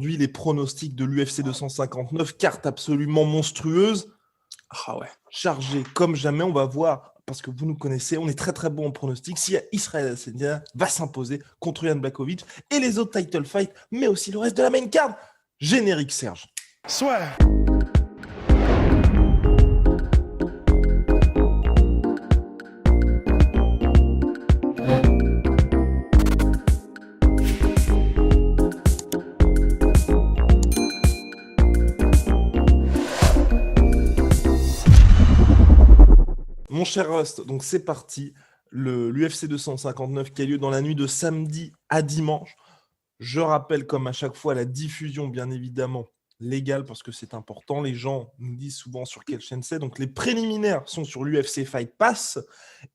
Aujourd'hui, les pronostics de l'UFC 259, carte absolument monstrueuse. Ah ouais. Chargé comme jamais, on va voir, parce que vous nous connaissez, on est très très bon en pronostic. Si Israël Adesanya va s'imposer contre Jan Blachowicz et les autres title fights, mais aussi le reste de la main card. Générique Serge. Soit. Mon cher Rust, donc c'est parti. L'UFC 259 qui a lieu dans la nuit de samedi à dimanche. Je rappelle, comme à chaque fois, la diffusion, bien évidemment, légale, parce que c'est important. Les gens nous disent souvent sur quelle chaîne c'est. Donc, les préliminaires sont sur l'UFC Fight Pass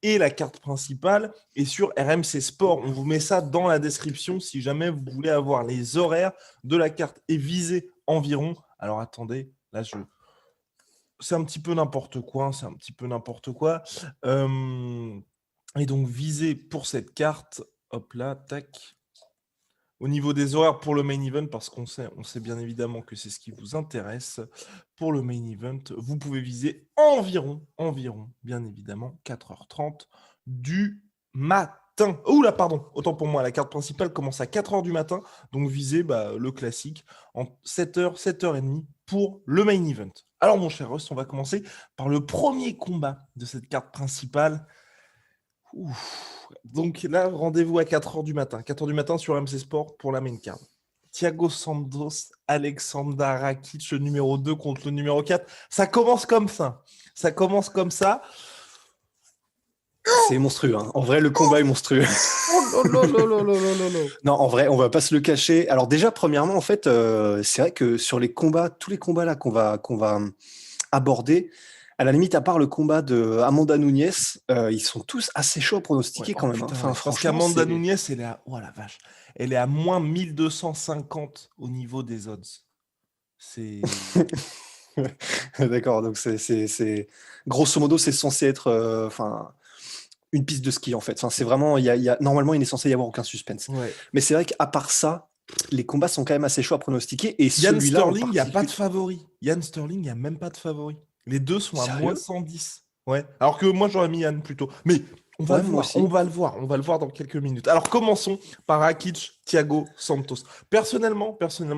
et la carte principale est sur RMC Sport. On vous met ça dans la description si jamais vous voulez avoir les horaires de la carte et viser environ. Alors, attendez, là, c'est un petit peu n'importe quoi. Et donc, viser pour cette carte, hop là, tac. Au niveau des horaires pour le main event, parce qu'on sait bien évidemment que c'est ce qui vous intéresse, pour le main event, vous pouvez viser environ, bien évidemment, 4h30 du matin. Oula, pardon, autant pour moi, la carte principale commence à 4h du matin, donc visez le classique en 7h, 7h30 pour le main event. Alors mon cher Rust, on va commencer par le premier combat de cette carte principale. Donc là, rendez-vous à 4h du matin. 4h du matin sur MC Sport pour la main card. Thiago Santos, Alexander Rakic, le numéro 2 contre le numéro 4. Ça commence comme ça. C'est monstrueux. Hein. En vrai, le combat est monstrueux. Non, en vrai, on va pas se le cacher. Alors déjà, premièrement, en fait, c'est vrai que sur tous les combats là qu'on va aborder, à la limite, à part le combat de Amanda Nunes, ils sont tous assez chauds à pronostiquer quand même. Putain, parce qu'Amanda Nunes, elle est à... Oh la vache. Elle est à moins 1250 au niveau des odds. C'est... D'accord, donc c'est... Grosso modo, c'est censé être une piste de ski, en fait. Enfin, c'est vraiment... Normalement, il n'est censé y avoir aucun suspense. Ouais. Mais c'est vrai qu'à part ça, les combats sont quand même assez chauds à pronostiquer. Et Yann Sterling, il n'y a pas de favori. Yann Sterling, il n'y a même pas de favori. Les deux sont à moins 110. Ouais. Alors que moi, j'aurais mis Yann plutôt. Mais on va le voir dans quelques minutes. Alors, commençons par Rakic, Thiago Santos. Personnellement,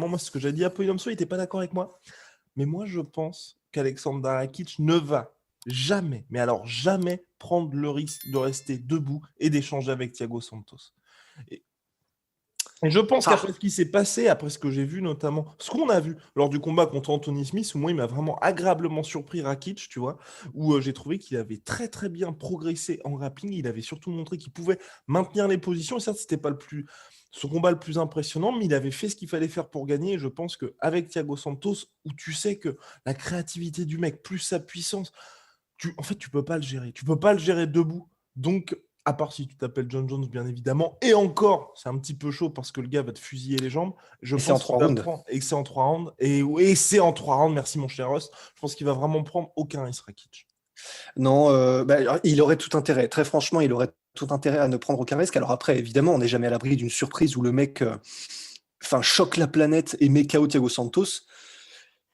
moi, ce que j'ai dit à Poyomso, il n'était pas d'accord avec moi. Mais moi, je pense qu'Alexander Rakic ne va jamais, mais alors jamais, prendre le risque de rester debout et d'échanger avec Thiago Santos. Et je pense qu'après ce qui s'est passé, après ce que j'ai vu notamment, ce qu'on a vu lors du combat contre Anthony Smith, où moi il m'a vraiment agréablement surpris Rakic, tu vois, où j'ai trouvé qu'il avait très très bien progressé en grappling, il avait surtout montré qu'il pouvait maintenir les positions, et certes c'était pas son combat le plus impressionnant, mais il avait fait ce qu'il fallait faire pour gagner, et je pense qu'avec Thiago Santos, où tu sais que la créativité du mec, plus sa puissance, en fait tu peux pas le gérer debout, donc... À part si tu t'appelles John Jones, bien évidemment. Et encore, c'est un petit peu chaud parce que le gars va te fusiller les jambes. C'est en 3 rounds. Et c'est en 3 rounds. Et c'est en 3 rounds. Merci, mon cher Ross. Je pense qu'il va vraiment prendre aucun risque, Rakic. Non, il aurait tout intérêt. Très franchement, il aurait tout intérêt à ne prendre aucun risque. Alors après, évidemment, on n'est jamais à l'abri d'une surprise où le mec choque la planète et met KO Thiago Santos.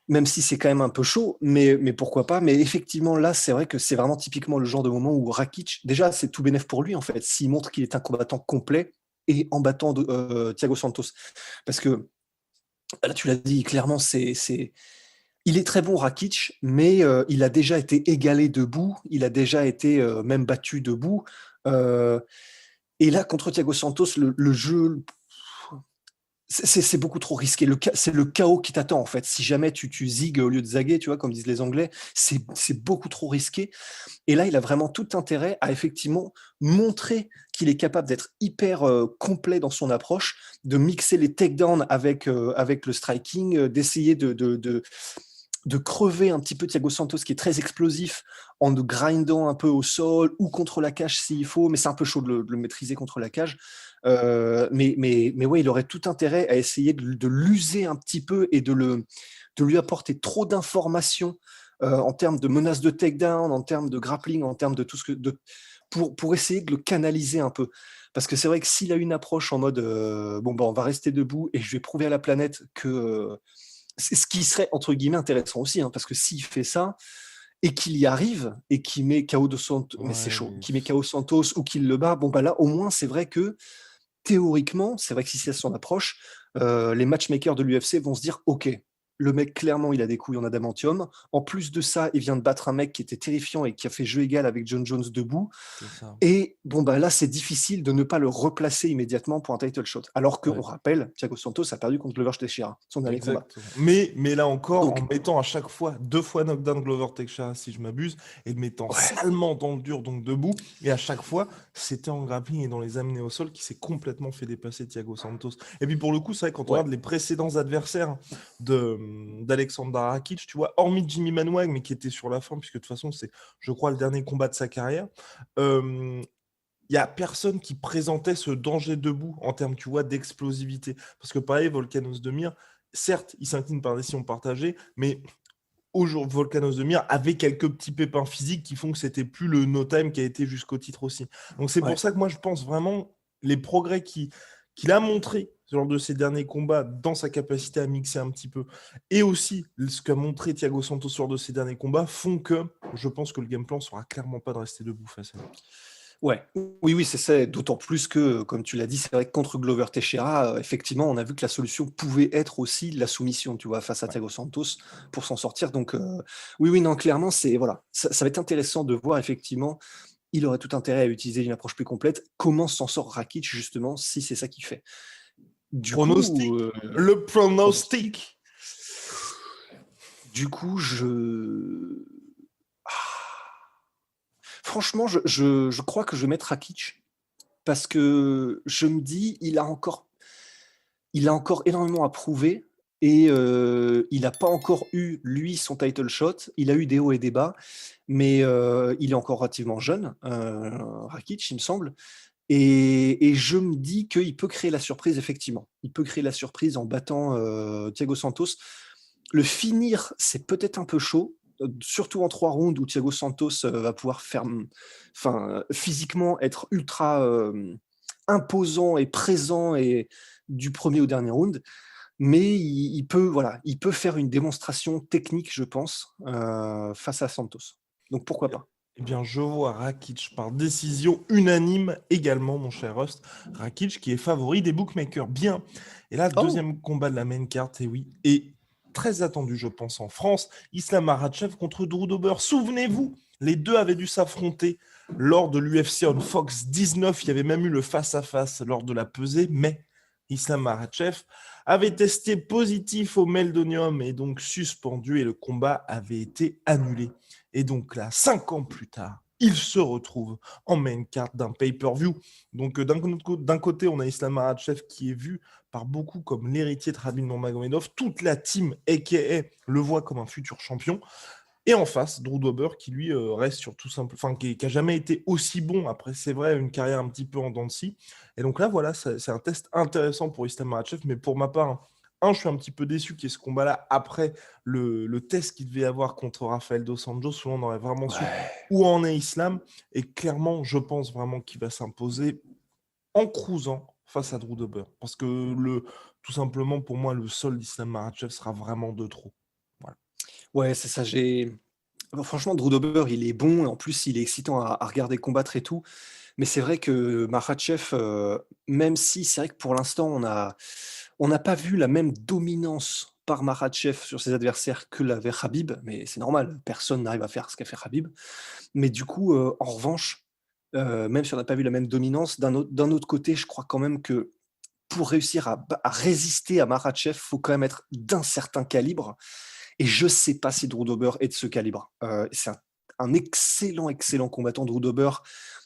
Même si c'est quand même un peu chaud, mais pourquoi pas. Mais effectivement, là, c'est vrai que c'est vraiment typiquement le genre de moment où Rakic, déjà, c'est tout bénef pour lui, en fait, s'il montre qu'il est un combattant complet et en battant Thiago Santos. Parce que, là, tu l'as dit, clairement, il est très bon, Rakic, mais il a déjà été égalé debout, il a déjà été même battu debout. Et là, contre Thiago Santos, le jeu... C'est beaucoup trop risqué. C'est le chaos qui t'attend, en fait. Si jamais tu zigues au lieu de zaguer, tu vois, comme disent les Anglais, c'est beaucoup trop risqué. Et là, il a vraiment tout intérêt à effectivement montrer qu'il est capable d'être hyper complet dans son approche, de mixer les takedowns avec le striking, d'essayer de crever un petit peu Thiago Santos, qui est très explosif, en le grindant un peu au sol ou contre la cage s'il faut, mais c'est un peu chaud de le maîtriser contre la cage. Mais ouais, il aurait tout intérêt à essayer de l'user un petit peu et de lui apporter trop d'informations en termes de menaces de takedown, en termes de grappling, en termes de tout ce que... pour essayer de le canaliser un peu. Parce que c'est vrai que s'il a une approche en mode bon, bah, on va rester debout et je vais prouver à la planète que. C'est ce qui serait entre guillemets intéressant aussi, hein, parce que s'il fait ça et qu'il y arrive et qu'il met KO de Santos, mais c'est Ouais, chaud, mais qu'il met KO Santos ou qu'il le bat, bon, bah là, au moins, c'est vrai que théoriquement, c'est vrai que si c'est son approche, les matchmakers de l'UFC vont se dire ok, le mec, clairement, il a des couilles en adamantium. En plus de ça, il vient de battre un mec qui était terrifiant et qui a fait jeu égal avec John Jones debout. c'est ça. Et bon, bah là, c'est difficile de ne pas le replacer immédiatement pour un title shot. Alors qu'on Ouais. rappelle, Thiago Santos a perdu contre Glover Teixeira, son dernier combat. Exactement. Mais là encore, en Donc, mettant à chaque fois 2 fois knockdown Glover Teixeira, si je m'abuse, et de mettant ouais, salement dans le dur, donc debout, et à chaque fois, c'était en grappling et dans les amenés au sol qui s'est complètement fait dépasser Thiago Santos. Et puis pour le coup, c'est vrai, quand on ouais, regarde les précédents adversaires d'Alexander Rakic, tu vois, hormis Jimmy Manuwa, mais qui était sur la fin, puisque de toute façon, c'est, je crois, le dernier combat de sa carrière, euh, il n'y a personne qui présentait ce danger debout en termes, tu vois, d'explosivité. Parce que pareil, Volkanos Demir, certes, il s'incline par décision partagée, mais aujourd'hui, Volkanos Demir avait quelques petits pépins physiques qui font que c'était plus le no-time qui a été jusqu'au titre aussi. Donc c'est pour ouais. ça que moi, je pense vraiment les progrès qu'il a montré lors de ses derniers combats dans sa capacité à mixer un petit peu, et aussi ce qu'a montré Thiago Santos lors de ses derniers combats, font que je pense que le game plan sera clairement pas de rester debout face à lui. Ouais, oui, oui, c'est ça. D'autant plus que, comme tu l'as dit, c'est vrai que contre Glover Teixeira, effectivement, on a vu que la solution pouvait être aussi la soumission, tu vois, face à Ouais. Thiago Santos pour s'en sortir. Donc, oui, oui, non, clairement, c'est voilà, ça va être intéressant de voir effectivement. Il aurait tout intérêt à utiliser une approche plus complète. Comment s'en sort Rakic justement si c'est ça qu'il fait. Du coup, Pronostic. Le pronostic. pronostic. Du coup, franchement, je crois que je vais mettre Rakic parce que je me dis, il a encore énormément à prouver et il n'a pas encore eu, lui, son title shot. Il a eu des hauts et des bas, mais il est encore relativement jeune, Rakic, il me semble. Et je me dis qu'il peut créer la surprise, effectivement. Il peut créer la surprise en battant Thiago Santos. Le finir, c'est peut-être un peu chaud, surtout en 3 rounds où Thiago Santos va pouvoir faire, physiquement être ultra imposant et présent et du premier au dernier round. Mais il peut, voilà, il peut faire une démonstration technique, je pense, face à Santos. Donc pourquoi pas. Eh bien, je vois Rakic par décision unanime également, mon cher Rust. Rakic qui est favori des bookmakers. Bien. Et là, Oh, deuxième combat de la main carte, et oui, et très attendu, je pense, en France. Islam Makhachev contre Drew Dober. Souvenez-vous, les deux avaient dû s'affronter lors de l'UFC on Fox 19. Il y avait même eu le face-à-face lors de la pesée, mais Islam Makhachev avait testé positif au meldonium et donc suspendu, et le combat avait été annulé. Et donc là, 5 ans plus tard, il se retrouve en main card d'un pay-per-view. Donc d'un côté, on a Islam Makhachev qui est vu par beaucoup comme l'héritier de Khabib Nurmagomedov. Toute la team, a.k.a. le voit comme un futur champion. Et en face, Drew Dober qui lui reste sur tout simple, enfin qui a jamais été aussi bon. Après, c'est vrai, une carrière un petit peu en dents de scie. Et donc là, voilà, c'est un test intéressant pour Islam Makhachev. Mais pour ma part, je suis un petit peu déçu qu'il y ait ce combat-là après le test qu'il devait avoir contre Rafael Dos Anjos, où on aurait vraiment su ouais. où en est Islam. Et clairement, je pense vraiment qu'il va s'imposer en cruisant face à Drew Dober. Parce que tout simplement, pour moi, le sol d'Islam Makhachev sera vraiment de trop. Voilà. Ouais, c'est ça. Franchement, Drew Dober, il est bon. En plus, il est excitant à regarder combattre et tout. Mais c'est vrai que Makhachev, même si c'est vrai que pour l'instant, on n'a pas vu la même dominance par Makhachev sur ses adversaires que l'avait Khabib, mais c'est normal, personne n'arrive à faire ce qu'a fait Khabib. Mais du coup, en revanche, même si on n'a pas vu la même dominance, d'un autre côté, je crois quand même que pour réussir à résister à Makhachev, il faut quand même être d'un certain calibre. Et je sais pas si Drew Dober est de ce calibre. C'est un excellent, excellent combattant, Drew Dober,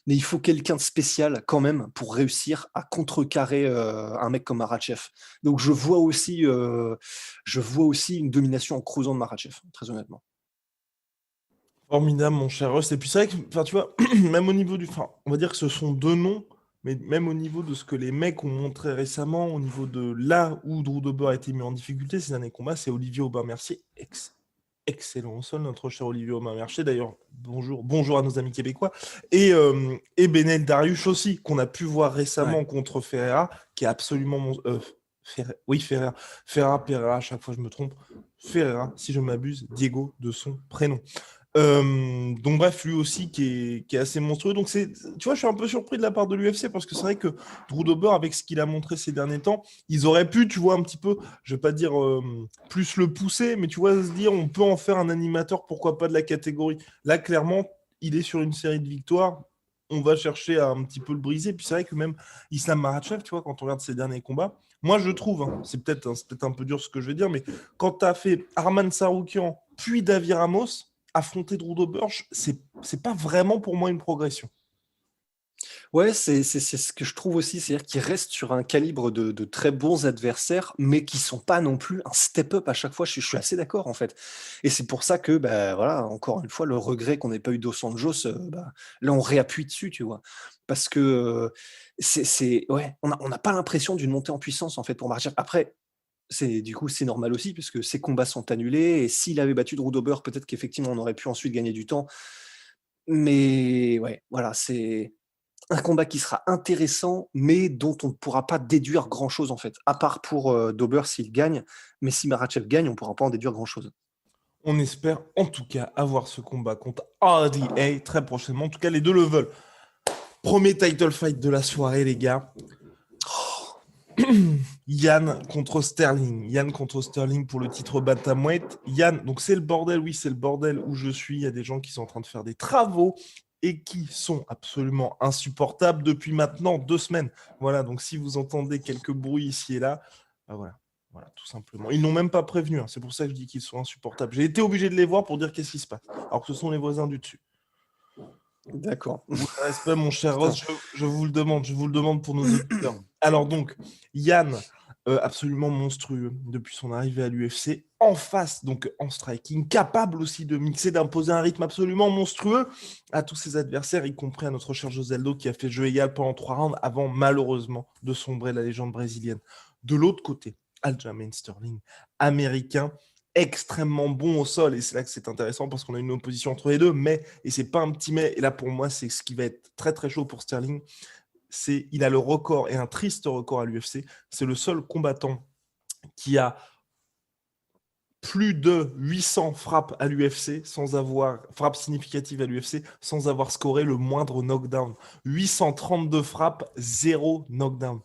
mais il faut quelqu'un de spécial quand même pour réussir à contrecarrer un mec comme Makhachev. Donc je vois aussi une domination en creusant de Makhachev, très honnêtement. Formidable, mon cher Rust. Et puis c'est vrai que, enfin, tu vois, même au niveau du. Enfin, on va dire que ce sont deux noms, mais même au niveau de ce que les mecs ont montré récemment, au niveau de là où Drew Dober a été mis en difficulté ces derniers combats, c'est Olivier Aubin-Mercier, excellent au sol, notre cher Olivier Aubin-Mercier. D'ailleurs, bonjour à nos amis québécois. Et Benel Dariush aussi, qu'on a pu voir récemment contre Ferreira, qui est absolument... Ferreira. Pereira, à chaque fois je me trompe. Ferreira, si je m'abuse, Diego de son prénom. Donc bref, lui aussi qui est assez monstrueux. Donc tu vois, je suis un peu surpris de la part de l'UFC parce que c'est vrai que Drew Dober, avec ce qu'il a montré ces derniers temps, ils auraient pu, tu vois, un petit peu, je vais pas dire plus le pousser, mais tu vois, se dire, on peut en faire un animateur, pourquoi pas de la catégorie. Là, clairement, il est sur une série de victoires. On va chercher à un petit peu le briser. Puis c'est vrai que même Islam Makhachev, tu vois, quand on regarde ses derniers combats, moi je trouve, hein, c'est peut-être un peu dur ce que je vais dire, mais quand tu as fait Arman Saroukian puis Davi Ramos, affronter Drew Dober, c'est pas vraiment pour moi une progression. Ouais, c'est ce que je trouve aussi, c'est-à-dire qu'il reste sur un calibre de très bons adversaires, mais qui sont pas non plus un step-up à chaque fois. Je suis assez d'accord, en fait. Et c'est pour ça que, bah, voilà, encore une fois, le regret qu'on n'ait pas eu Dos Anjos, bah, là, on réappuie dessus, tu vois? Parce que, ouais, on n'a pas l'impression d'une montée en puissance, en fait, pour Makhachev. Après, c'est normal aussi puisque ses combats sont annulés et s'il avait battu Drew Dober, peut-être qu'effectivement, on aurait pu ensuite gagner du temps. Mais ouais, voilà, c'est un combat qui sera intéressant, mais dont on ne pourra pas déduire grand-chose, en fait, à part pour, Dober s'il gagne, mais si Makhachev gagne, on ne pourra pas en déduire grand-chose. On espère en tout cas avoir ce combat contre RDA très prochainement. En tout cas, les deux le veulent. Premier title fight de la soirée, les gars. Yann contre Sterling. Yann contre Sterling pour le titre bantamweight. Yann, donc c'est le bordel, oui, c'est le bordel où je suis. Il y a des gens qui sont en train de faire des travaux et qui sont absolument insupportables depuis maintenant 2 semaines. Voilà, donc si vous entendez quelques bruits ici et là, bah voilà, tout simplement. Ils n'ont même pas prévenu, hein. C'est pour ça que je dis qu'ils sont insupportables. J'ai été obligé de les voir pour dire qu'est-ce qui se passe, alors que ce sont les voisins du dessus. D'accord. Respect, mon cher Putain. Ross, je vous le demande pour nos auditeurs. Alors donc, Yann, absolument monstrueux depuis son arrivée à l'UFC, en face, donc en striking, capable aussi de mixer, d'imposer un rythme absolument monstrueux à tous ses adversaires, y compris à notre cher José Aldo qui a fait jeu égal pendant 3 rounds avant malheureusement de sombrer la légende brésilienne. De l'autre côté, Aljamain Sterling, américain, extrêmement bon au sol, et c'est là que c'est intéressant parce qu'on a une opposition entre les deux, mais, et c'est pas un petit mais, et là pour moi c'est ce qui va être très très chaud pour Sterling, c'est il a le record, et un triste record à l'UFC, c'est le seul combattant qui a plus de 800 frappes à l'UFC frappes significatives à l'UFC sans avoir scoré le moindre knockdown. 832 frappes, 0 knockdown.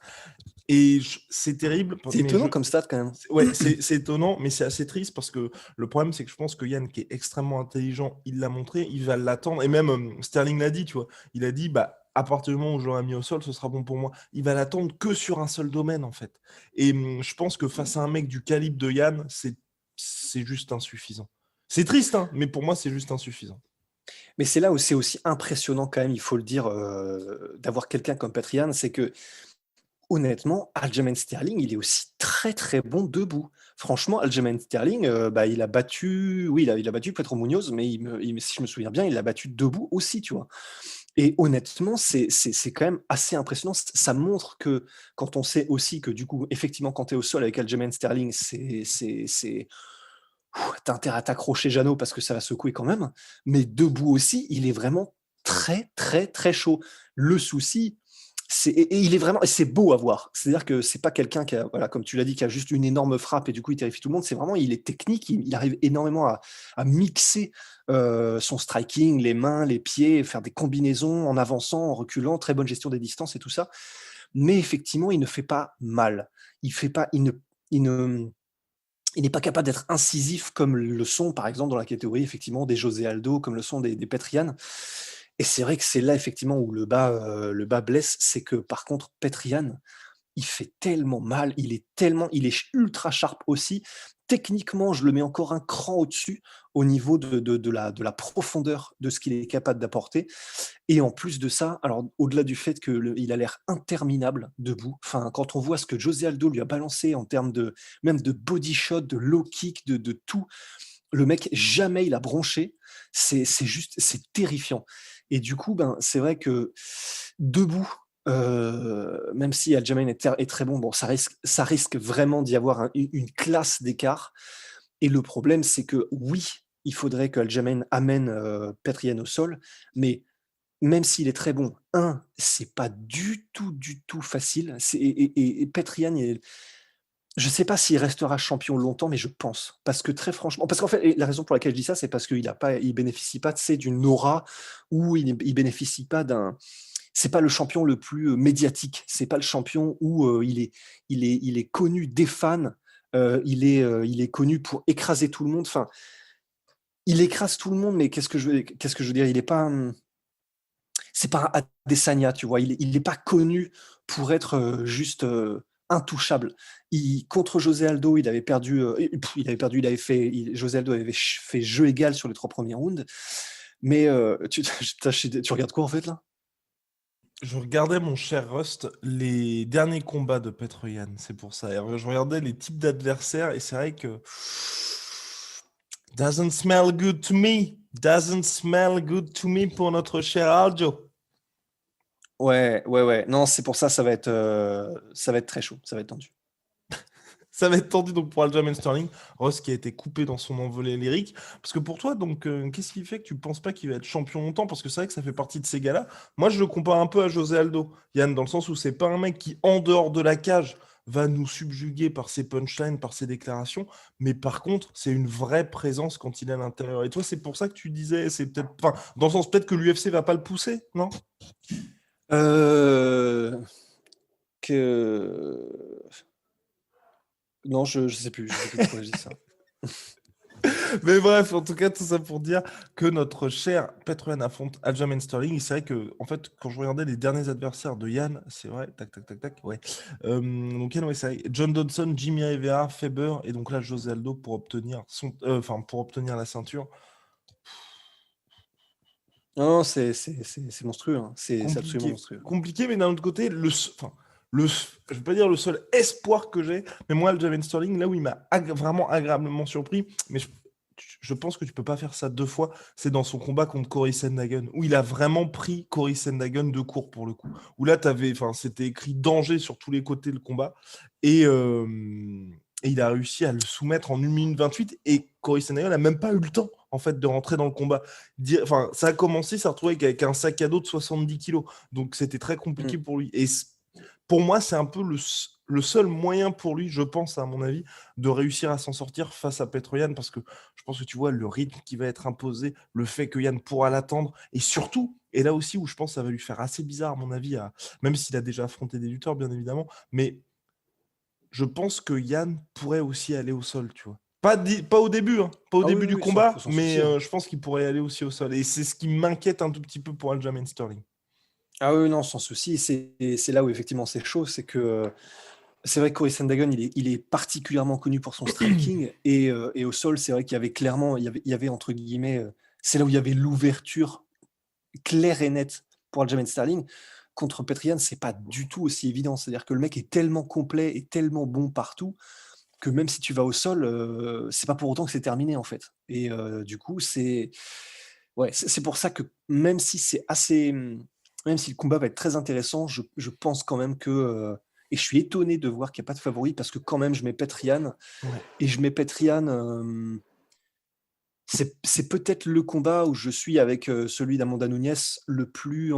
Et c'est terrible. C'est étonnant comme stat quand même. Ouais, c'est étonnant, mais c'est assez triste parce que le problème, c'est que je pense que Yann, qui est extrêmement intelligent, il l'a montré, il va l'attendre. Et même Sterling l'a dit, tu vois. Il a dit, bah, à partir du moment où je l'aurai mis au sol, ce sera bon pour moi. Il va l'attendre que sur un seul domaine, en fait. Et je pense que face à un mec du calibre de Yann, c'est juste insuffisant. C'est triste, hein, mais pour moi, c'est juste insuffisant. Mais c'est là où c'est aussi impressionnant quand même, il faut le dire, d'avoir quelqu'un comme Petrian, c'est que honnêtement, Aljamain Sterling, il est aussi très, très bon debout. Franchement, Aljamain Sterling, bah, il a battu Pedro Munoz, mais si je me souviens bien, il l'a battu debout aussi, tu vois? Et honnêtement, c'est quand même assez impressionnant. Ça montre que quand on sait aussi que du coup, effectivement, quand tu es au sol avec Aljamain Sterling, tu as intérêt à t'accrocher Jeannot parce que ça va secouer quand même, mais debout aussi, il est vraiment très, très, très chaud. Le souci, et il est vraiment, et c'est beau à voir. C'est-à-dire que c'est pas quelqu'un qui a, voilà, comme tu l'as dit, qui a juste une énorme frappe et du coup il terrifie tout le monde. C'est vraiment, il est technique, il arrive énormément à mixer son striking, les mains, les pieds, faire des combinaisons en avançant, en reculant, très bonne gestion des distances et tout ça. Mais effectivement, il ne fait pas mal. Il fait pas, il ne, il n'est pas capable d'être incisif comme le sont, par exemple, dans la catégorie effectivement des José Aldo, comme le sont des Petrian. Et c'est vrai que c'est là effectivement où le bas blesse, c'est que par contre Petrian, il fait tellement mal, il est ultra sharp aussi. Techniquement, je le mets encore un cran au-dessus au niveau de la profondeur de ce qu'il est capable d'apporter. Et en plus de ça, alors au-delà du fait qu'il a l'air interminable debout, enfin, quand on voit ce que José Aldo lui a balancé en termes même de body shot, de low kick, de tout, le mec, jamais il a bronché. C'est terrifiant. Et du coup, ben, c'est vrai que debout, même si Aljamain est très bon, bon, ça risque vraiment d'y avoir une classe d'écart. Et le problème, c'est que oui, il faudrait que Aljamain amène Petr Yan au sol. Mais même s'il est très bon, c'est pas du tout facile. Et Petr Yan, je sais pas s'il restera champion longtemps, mais je pense. Parce que très franchement, parce qu'en fait, et la raison pour laquelle je dis ça, c'est parce qu'il bénéficie pas, tu sais, d'une aura, ou il bénéficie pas d'un. C'est pas le champion le plus médiatique. C'est pas le champion où il est connu des fans. Il est connu pour écraser tout le monde. Enfin, il écrase tout le monde, mais qu'est-ce que je veux dire? Il est pas. C'est pas un Adesanya, tu vois. Il est pas connu pour être juste intouchable. Contre José Aldo, il avait perdu. José Aldo avait fait jeu égal sur les 3 premiers rounds. Mais tu regardes quoi en fait là? Je regardais, mon cher Rust, les derniers combats de Petr Yan, c'est pour ça. Et je regardais les types d'adversaires et c'est vrai que doesn't smell good to me. Doesn't smell good to me pour notre cher Aljo. Ouais. Non, c'est pour ça, ça va être très chaud, ça va être tendu. Ça va être tendu donc pour Aljamain Sterling. Ross qui a été coupé dans son envolée lyrique. Parce que pour toi, donc, qu'est-ce qui fait que tu penses pas qu'il va être champion longtemps? Parce que c'est vrai que ça fait partie de ces gars-là. Moi, je le compare un peu à José Aldo, Yann, dans le sens où c'est pas un mec qui, en dehors de la cage, va nous subjuguer par ses punchlines, par ses déclarations. Mais par contre, c'est une vraie présence quand il est à l'intérieur. Et toi, c'est pour ça que tu disais, c'est peut-être, enfin, dans le sens peut-être que l'UFC va pas le pousser, non? Que non, je sais plus pourquoi je dis ça. Mais bref, en tout cas, tout ça pour dire que notre cher Petr Yan affronte Aljamain Sterling. Et c'est vrai que, en fait, quand je regardais les derniers adversaires de Yann, c'est vrai, tac, ouais. Donc Yann, ouais, c'est vrai, John Dodson, Jimmy Rivera, Faber, et donc là, José Aldo pour obtenir pour obtenir la ceinture. Non, c'est monstrueux, hein. C'est absolument Compliqué, monstrueux. compliqué, mais d'un autre côté, je vais pas dire le seul espoir que j'ai, mais moi, Aljamain Sterling, là où il m'a vraiment agréablement surpris, mais je pense que tu peux pas faire ça 2 fois, c'est dans son combat contre Cory Sandhagen, où il a vraiment pris Cory Sandhagen de court pour le coup. Où là, c'était écrit danger sur tous les côtés le combat, et, euh, et il a réussi à le soumettre en 1 minute 28, et Cory Sandhagen n'a même pas eu le temps en fait de rentrer dans le combat. Enfin, ça a commencé, ça a retrouvé avec un sac à dos de 70 kilos, donc c'était très compliqué pour lui. Et pour moi, c'est un peu le seul moyen pour lui, je pense, à mon avis, de réussir à s'en sortir face à Petr Yan, parce que je pense que tu vois le rythme qui va être imposé, le fait que Yann pourra l'attendre, et surtout, et là aussi où je pense que ça va lui faire assez bizarre, à mon avis, même s'il a déjà affronté des lutteurs, bien évidemment, mais je pense que Yann pourrait aussi aller au sol, tu vois. Pas au début, hein, pas au début du combat, sans mais souci, hein. je pense qu'il pourrait aller aussi au sol. Et c'est ce qui m'inquiète un tout petit peu pour Aljamain Sterling. Ah oui, non, sans souci. C'est là où effectivement c'est chaud, c'est que c'est vrai que Cory Sandhagen, il est particulièrement connu pour son striking et au sol, c'est vrai qu'il y avait clairement, il y avait entre guillemets, c'est là où il y avait l'ouverture claire et nette pour Aljamain Sterling. Contre Petr Yan, c'est pas du tout aussi évident. C'est-à-dire que le mec est tellement complet et tellement bon partout que même si tu vas au sol, c'est pas pour autant que c'est terminé en fait. Et du coup, c'est pour ça que même si c'est assez, même si le combat va être très intéressant, je pense quand même que et je suis étonné de voir qu'il n'y a pas de favori parce que quand même je mets Petr Yan Ouais. et je mets Petr Yan. C'est peut-être le combat où je suis avec celui d'Amanda Nunes le plus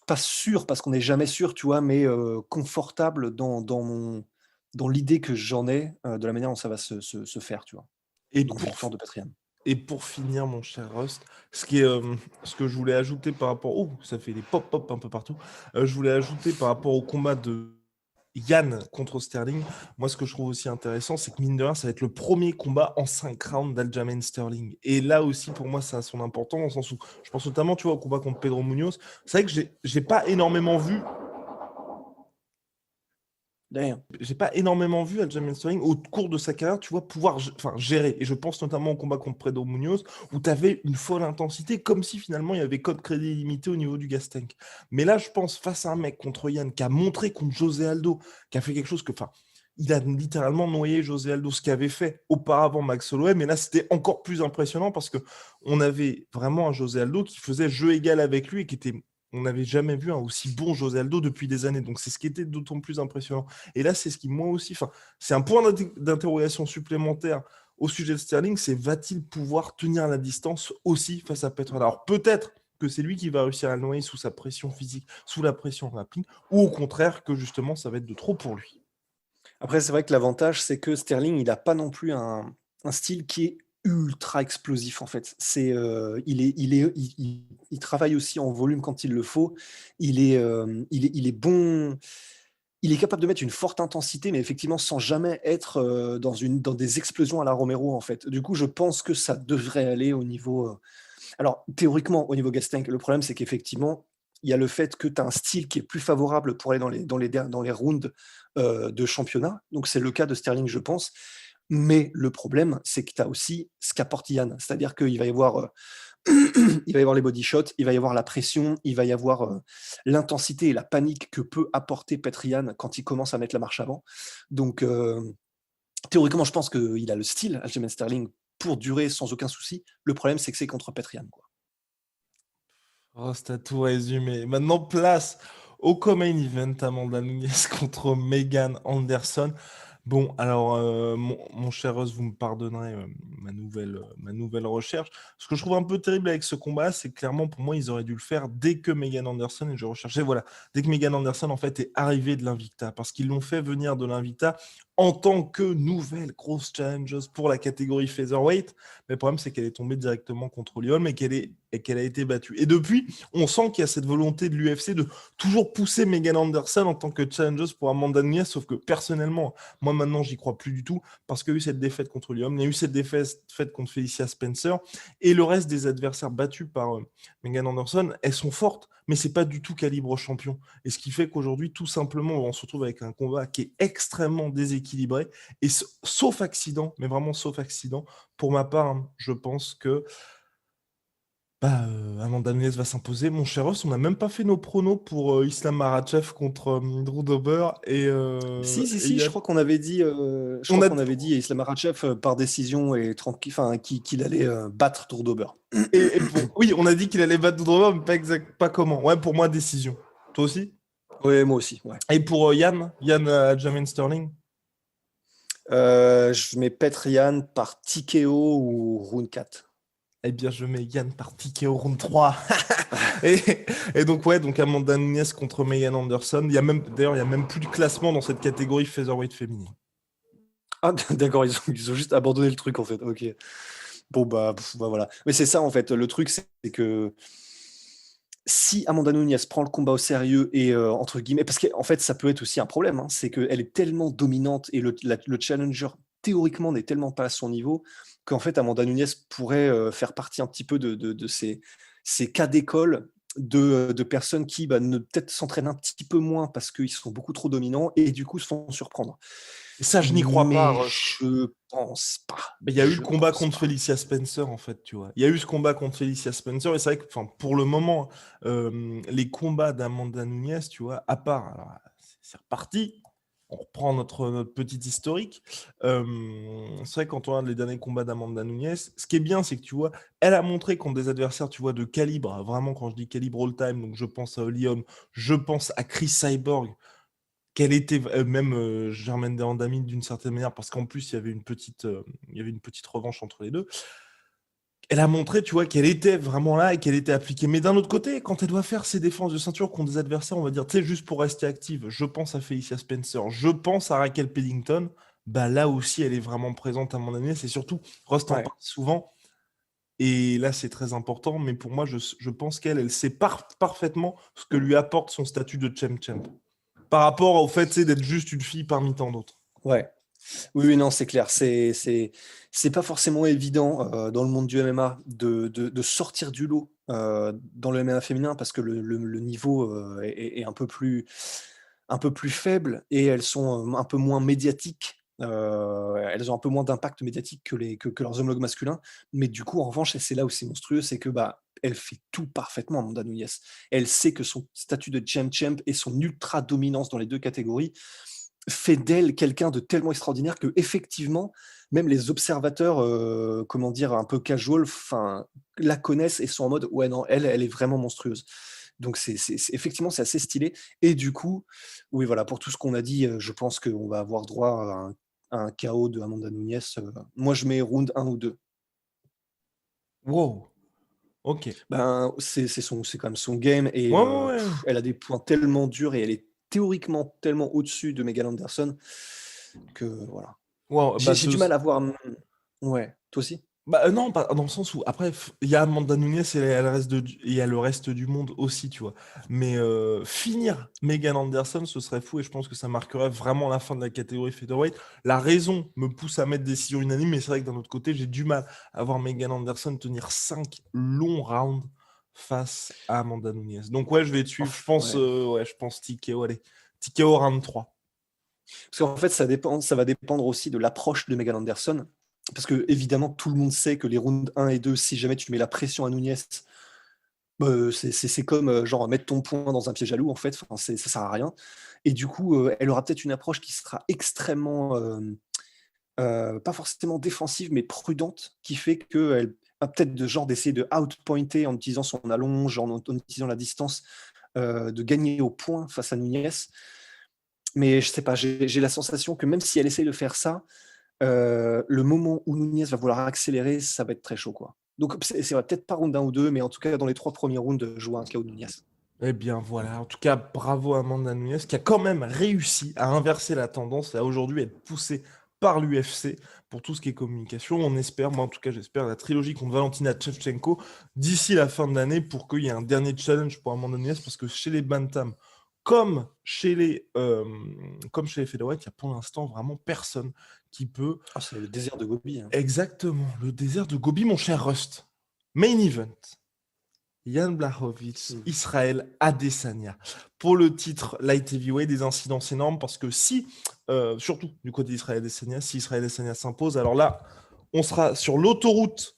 pas sûr parce qu'on n'est jamais sûr, tu vois, mais confortable dans l'idée que j'en ai de la manière dont ça va se faire, tu vois. Et Donc pour, victoire de Petr Yan. et pour finir, mon cher Rust, ce que je voulais ajouter par rapport... Oh, ça fait des pop-pop un peu partout. Je voulais ajouter par rapport au combat de Yann contre Sterling. Moi, ce que je trouve aussi intéressant, c'est que mine de rien, ça va être le premier combat en 5 rounds d'Aljamain Sterling. Et là aussi, pour moi, ça a son importance, dans le sens où je pense notamment, tu vois, au combat contre Pedro Munoz. C'est vrai que j'ai pas énormément vu D'ailleurs. j'ai pas énormément vu Aljamain Sterling au cours de sa carrière, tu vois, pouvoir gérer. Et je pense notamment au combat contre Pedro Munoz, où tu avais une folle intensité, comme si finalement il y avait code crédit illimité au niveau du gas tank. Mais là, je pense, face à un mec contre Yann, qui a montré contre José Aldo, qui a fait quelque chose que, il a littéralement noyé José Aldo, ce qu'avait fait auparavant Max Holloway, mais là, c'était encore plus impressionnant parce que on avait vraiment un José Aldo qui faisait jeu égal avec lui et qui était, on n'avait jamais vu un aussi bon José Aldo depuis des années. Donc c'est ce qui était d'autant plus impressionnant. Et là, c'est ce qui, moi aussi, c'est un point d'interrogation supplémentaire au sujet de Sterling, c'est va-t-il pouvoir tenir la distance aussi face à Petrel? Alors peut-être que c'est lui qui va réussir à le noyer sous sa pression physique, sous la pression rapide, ou au contraire que justement ça va être de trop pour lui. Après, c'est vrai que l'avantage, c'est que Sterling, il a pas non plus un style qui est ultra explosif, en fait. Il travaille aussi en volume quand il le faut. Il est bon, il est capable de mettre une forte intensité, mais effectivement sans jamais être, dans des explosions à la Romero, en fait. Du coup, je pense que ça devrait aller au niveau, alors théoriquement, au niveau gas tank, le problème, c'est qu'effectivement, il y a le fait que tu as un style qui est plus favorable pour aller dans les rounds, de championnat. Donc c'est le cas de Sterling, je pense. Mais le problème, c'est que tu as aussi ce qu'apporte Ian. C'est-à-dire qu'il va y avoir, il va y avoir les body shots, il va y avoir la pression, il va y avoir, l'intensité et la panique que peut apporter Petr Yan quand il commence à mettre la marche avant. Donc, théoriquement, je pense qu'il a le style, Aljamain Sterling, pour durer sans aucun souci. Le problème, c'est que c'est contre Petr Yan, quoi. Oh, c'est tout résumé. Maintenant, place au co-main event, Amanda Nunes contre Megan Anderson. Bon, alors, mon cher Russ, vous me pardonnerez ma nouvelle recherche. Ce que je trouve un peu terrible avec ce combat, c'est que clairement, pour moi, ils auraient dû le faire dès que Megan Anderson, et je recherchais, voilà, dès que Megan Anderson, en fait, est arrivée de l'Invicta, parce qu'ils l'ont fait venir de l'Invicta en tant que nouvelle grosse challengeuse pour la catégorie featherweight. Mais le problème, c'est qu'elle est tombée directement contre Lyon et qu'elle a été battue. Et depuis, on sent qu'il y a cette volonté de l'UFC de toujours pousser Megan Anderson en tant que challengeuse pour Amanda Nunes, sauf que personnellement, moi maintenant, j'y crois plus du tout parce qu'il y a eu cette défaite contre Lyon, il y a eu cette défaite contre Felicia Spencer et le reste des adversaires battus par Megan Anderson, elles sont fortes, mais c'est pas du tout calibre champion. Et ce qui fait qu'aujourd'hui, tout simplement, on se retrouve avec un combat qui est extrêmement déséquilibré et sauf accident, mais vraiment sauf accident, pour ma part, hein, je pense que Amanda Nunes va s'imposer. Mon cher Ross, on n'a même pas fait nos pronos pour Islam Makhachev contre Drew Dober Si, je crois qu'on avait dit, Islam Makhachev par décision et tranquille, enfin, qu'il allait battre Drew Dober. Oui, on a dit qu'il allait battre Drew Dober, mais pas comment. Ouais, pour moi, décision. Toi aussi? Oui, moi aussi. Ouais. Et pour Yann Aljamain Sterling? Je mets Petr Yan par TKO ou round 4. Eh bien, je mets Yann par TKO au round 3. et donc, ouais, donc Amanda Nunes contre Megan Anderson. D'ailleurs, il n'y a même plus de classement dans cette catégorie featherweight féminine. Ah, d'accord, ils ont juste abandonné le truc, en fait. Ok. Bon, voilà. Mais c'est ça, en fait. Le truc, c'est que si Amanda Nunes prend le combat au sérieux et entre guillemets, parce qu'en fait, ça peut être aussi un problème, hein, c'est qu'elle est tellement dominante et le challenger, théoriquement, n'est tellement pas à son niveau qu'en fait, Amanda Nunes pourrait faire partie un petit peu de ces cas d'école de personnes qui peut-être s'entraînent un petit peu moins parce qu'ils sont beaucoup trop dominants et du coup se font surprendre. Et ça, je n'y crois pas. Je pense pas. Il y a eu le combat contre Felicia Spencer, en fait, tu vois. Il y a eu ce combat contre Felicia Spencer, et c'est vrai que, pour le moment, les combats d'Amanda Nunes, tu vois, à part, alors, c'est reparti, on reprend notre petit historique. C'est vrai que quand on regarde les derniers combats d'Amanda Nunes, ce qui est bien, c'est que, tu vois, elle a montré contre des adversaires, tu vois, de calibre, vraiment, quand je dis calibre all-time, donc je pense à Lyon, je pense à Chris Cyborg, qu'elle était même Germaine de Randamine d'une certaine manière, parce qu'en plus, il y avait une petite revanche entre les deux. Elle a montré, tu vois, qu'elle était vraiment là et qu'elle était appliquée. Mais d'un autre côté, quand elle doit faire ses défenses de ceinture contre des adversaires, on va dire, tu sais, juste pour rester active, je pense à Felicia Spencer, je pense à Raquel Pennington, là aussi, elle est vraiment présente à mon avis. C'est surtout, Rost en parle souvent, et là, c'est très important, mais pour moi, je pense qu'elle sait parfaitement ce que lui apporte son statut de champ. Par rapport au fait d'être juste une fille parmi tant d'autres. Ouais. Oui, non, c'est clair. C'est pas forcément évident dans le monde du MMA de sortir du lot dans le MMA féminin parce que le niveau est un peu plus faible et elles sont un peu moins médiatiques. Elles ont un peu moins d'impact médiatique que leurs homologues masculins. Mais du coup, en revanche, et c'est là où c'est monstrueux, c'est que elle fait tout parfaitement, Amanda Nunes. Elle sait que son statut de champ et son ultra dominance dans les deux catégories fait d'elle quelqu'un de tellement extraordinaire que effectivement, même les observateurs, comment dire, un peu casual, la connaissent et sont en mode ouais non, elle est vraiment monstrueuse. Donc effectivement, c'est assez stylé. Et du coup, oui, voilà, pour tout ce qu'on a dit, je pense qu'on va avoir droit à un KO de Amanda Nunes. Moi, je mets round 1 ou 2. Wow. Ok. Ben, c'est quand même son game et Ouais, ouais, ouais. elle a des points tellement durs et elle est théoriquement tellement au-dessus de Megan Anderson que voilà. Wow, J'ai du mal à voir. Ouais, toi aussi? bah, non, pas dans le sens où après il y a Amanda Nunes et il y a le reste du monde aussi, tu vois. Mais finir Megan Anderson, ce serait fou et je pense que ça marquerait vraiment la fin de la catégorie featherweight. La raison me pousse à mettre décision unanime, mais c'est vrai que d'un autre côté, j'ai du mal à voir Megan Anderson tenir 5 longs rounds face à Amanda Nunes. Donc ouais, je vais te suivre. Ouais. Je pense TKO, allez. TKO round 3. Parce qu'en fait, ça va dépendre aussi de l'approche de Megan Anderson. Parce que évidemment, tout le monde sait que les rounds 1 et 2, si jamais tu mets la pression à Nunes, c'est comme genre mettre ton poing dans un piège à loup, en fait. Enfin, ça sert à rien. Et du coup, elle aura peut-être une approche qui sera extrêmement, pas forcément défensive, mais prudente, qui fait qu'elle va peut-être de genre d'essayer de outpointer en utilisant son allonge, en utilisant la distance, de gagner au point face à Nunes. Mais je sais pas, j'ai la sensation que même si elle essaye de faire ça, le moment où Nunez va vouloir accélérer, ça va être très chaud, quoi. Donc c'est vrai, peut-être pas round 1 ou 2, mais en tout cas dans les 3 premiers rounds, je vois un KO de Nunez. Eh bien voilà, en tout cas bravo à Amanda Nunes qui a quand même réussi à inverser la tendance et à aujourd'hui être poussée par l'UFC pour tout ce qui est communication. On espère, moi en tout cas j'espère, la trilogie contre Valentina Shevchenko d'ici la fin de l'année pour qu'il y ait un dernier challenge pour Amanda Nunes parce que chez les Bantam comme chez les featherweight, il y a pour l'instant vraiment personne qui peut Ah, c'est le désert de Gobi, hein. exactement le désert de Gobi, mon cher Rust. Main event. Jan Blachowicz, Israël Adesanya. Pour le titre Light Heavyweight, des incidents énormes parce que surtout du côté d'Israël Adesanya, si Israël Adesanya s'impose, alors là, on sera sur l'autoroute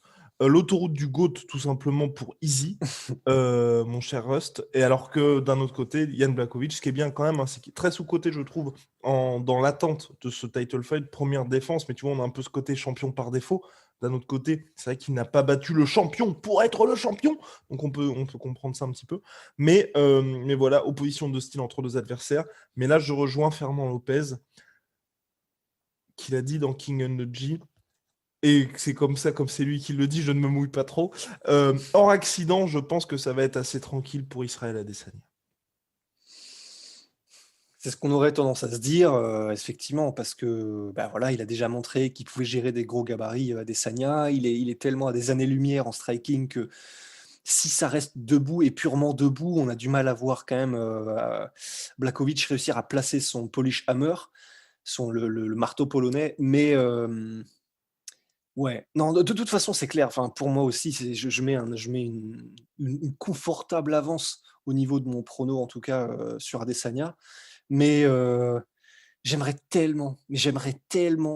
du GOAT tout simplement pour Easy, mon cher Rust. Et alors que d'un autre côté, Jan Blachowicz, ce qui est bien quand même, hein, c'est qu'il est très sous-coté, je trouve, dans l'attente de ce title fight, première défense, mais tu vois, on a un peu ce côté champion par défaut. D'un autre côté, c'est vrai qu'il n'a pas battu le champion pour être le champion. Donc on peut comprendre ça un petit peu. Mais voilà, opposition de style entre deux adversaires. Mais là, je rejoins Fernand Lopez, qui l'a dit dans King and the G. Et c'est comme ça, comme c'est lui qui le dit, je ne me mouille pas trop. Hors accident, je pense que ça va être assez tranquille pour Israël Adesanya. C'est ce qu'on aurait tendance à se dire, effectivement, parce que, bah, voilà, il a déjà montré qu'il pouvait gérer des gros gabarits, Adesanya. Il est tellement à des années-lumière en striking que si ça reste debout et purement debout, on a du mal à voir quand même, Blachowicz réussir à placer son Polish Hammer, le marteau polonais. Mais, ouais, non, de toute façon, c'est clair. Enfin, pour moi aussi, je mets une confortable avance au niveau de mon prono, en tout cas, sur Adesanya. Mais j'aimerais tellement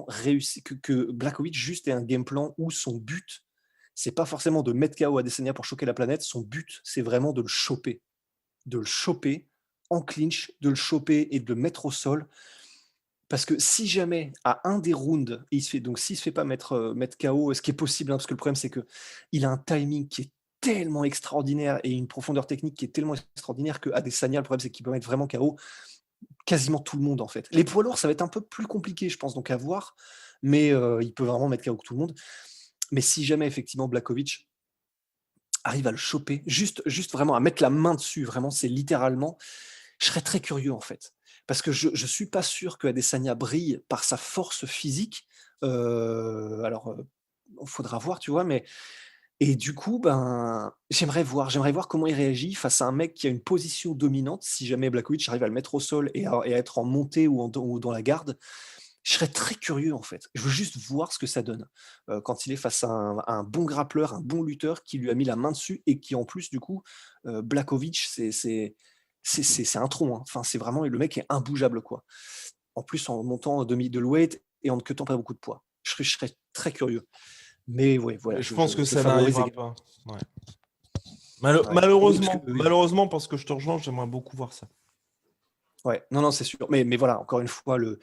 réussir que Blachowicz juste ait un game plan où son but, c'est pas forcément de mettre KO Adesanya pour choquer la planète. Son but, c'est vraiment de le choper en clinch, de le choper et de le mettre au sol. Parce que si jamais à un des rounds, s'il se fait pas mettre KO, ce qui est possible, hein, parce que le problème c'est que il a un timing qui est tellement extraordinaire et une profondeur technique qui est tellement extraordinaire que Adesanya, le problème c'est qu'il peut mettre vraiment KO quasiment tout le monde en fait. Les poids lourds, ça va être un peu plus compliqué, je pense, donc à voir, mais il peut vraiment mettre KO tout le monde. Mais si jamais effectivement Blachowicz arrive à le choper, juste vraiment à mettre la main dessus, vraiment, c'est littéralement, je serais très curieux en fait. Parce que je suis pas sûr que Adesanya brille par sa force physique. Alors, il faudra voir, tu vois, mais et du coup, ben, j'aimerais voir comment il réagit face à un mec qui a une position dominante. Si jamais Blachowicz arrive à le mettre au sol et à être en montée ou dans la garde, je serais très curieux en fait. Je veux juste voir ce que ça donne quand il est face à un bon grappleur, un bon lutteur qui lui a mis la main dessus et qui en plus du coup, Blachowicz, c'est un tronc, hein. Enfin, c'est vraiment le mec est imbougeable quoi. En plus en montant demi-middleweight et en ne cuttant pas beaucoup de poids. Je serais très curieux. Mais ouais, voilà, Et je pense que je ça favorise n'arrivera également. pas. Ouais. Ouais. Oui, parce que Malheureusement, parce que je te rejoins, j'aimerais beaucoup voir ça. ouais, non, non, c'est sûr. Mais voilà, encore une fois, le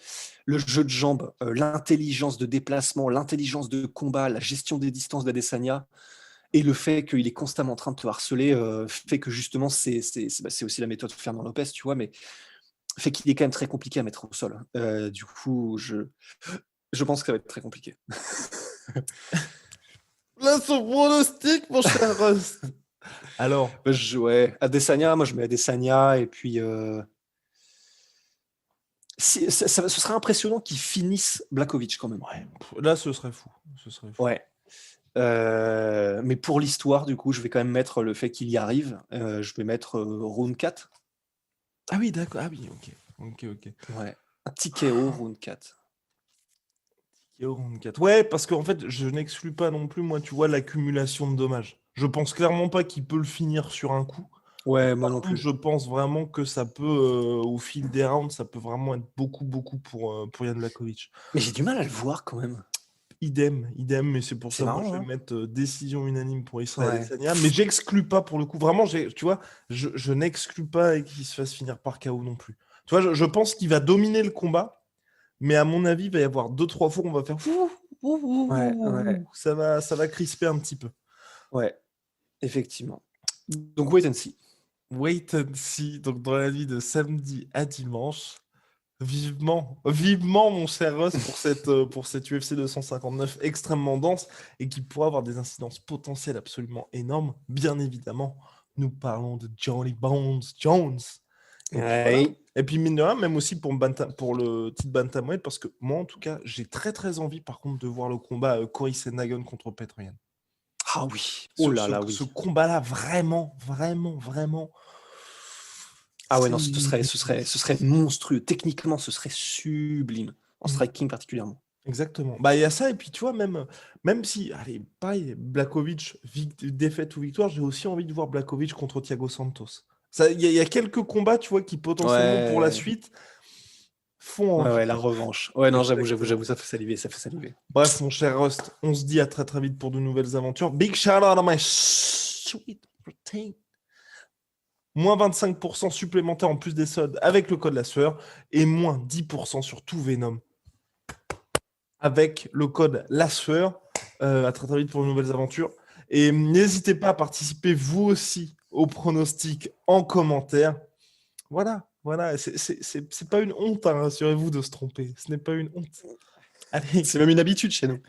jeu de jambes, l'intelligence de déplacement, l'intelligence de combat, la gestion des distances d'Adesanya Et le fait qu'il est constamment en train de te harceler fait que justement, c'est aussi la méthode Fernand Lopez, tu vois, mais fait qu'il est quand même très compliqué à mettre au sol. Du coup, je pense que ça va être très compliqué. Là, son pronostic, mon cher Rust. Alors, ouais, Adesanya, moi je mets Adesanya et puis ce serait impressionnant qu'ils finissent Blachowicz quand même. ouais, là, ce serait fou. Ouais. Mais pour l'histoire, du coup, je vais quand même mettre le fait qu'il y arrive. Je vais mettre round 4. Ah oui, d'accord. Ah oui, ok. Ouais. Un petit KO, round 4. KO round 4. Ouais, parce qu'en fait, je n'exclus pas non plus, moi, tu vois, l'accumulation de dommages. Je pense clairement pas qu'il peut le finir sur un coup. Ouais, moi non plus. Je pense vraiment que ça peut, au fil des rounds, ça peut vraiment être beaucoup pour Jan Blachowicz. Mais j'ai du mal à le voir quand même. Idem, mais c'est pour C'est ça marrant, moi je vais hein. mettre décision unanime pour Israël Ouais. Adesanya, mais j'exclus pas pour le coup. Vraiment, tu vois, je n'exclus pas qu'il se fasse finir par KO non plus. Tu vois, je pense qu'il va dominer le combat, mais à mon avis, il va y avoir 2-3 fois où on va faire Ouais. ça va crisper un petit peu. Ouais, effectivement. Donc wait and see. Wait and see. Donc dans la nuit de samedi à dimanche. Vivement mon cher Russ pour cette UFC 259 extrêmement dense et qui pourrait avoir des incidences potentielles absolument énormes. Bien évidemment, nous parlons de Johnny Bones Jones. Et puis, voilà. Et puis mine de rien, même aussi pour le titre bantamweight, parce que moi en tout cas, j'ai très très envie par contre de voir le combat Cory Sandhagen contre Petr Yan. Ah oui. Oh là là, oui. Ce combat-là, vraiment. Ah ouais, non, ce serait monstrueux. Techniquement, ce serait sublime. En striking particulièrement. Exactement. Bah, il y a ça, et puis tu vois, même si, allez, pareil, Blachowicz, défaite ou victoire, j'ai aussi envie de voir Blachowicz contre Thiago Santos. Il y a quelques combats, tu vois, qui potentiellement pour la suite font envie. Ouais, la revanche. Ouais, non, j'avoue, ça fait saliver, Bref, mon cher Rust, on se dit à très très vite pour de nouvelles aventures. Big shout out à my sweet protein. Moins 25% supplémentaire en plus des soldes avec le code la sueur et moins 10% sur tout Venom avec le code la sueur. À très très vite pour de nouvelles aventures. Et n'hésitez pas à participer vous aussi au pronostic en commentaire. Voilà, c'est pas une honte, hein, rassurez-vous, de se tromper. Ce n'est pas une honte. Allez. C'est même une habitude chez nous.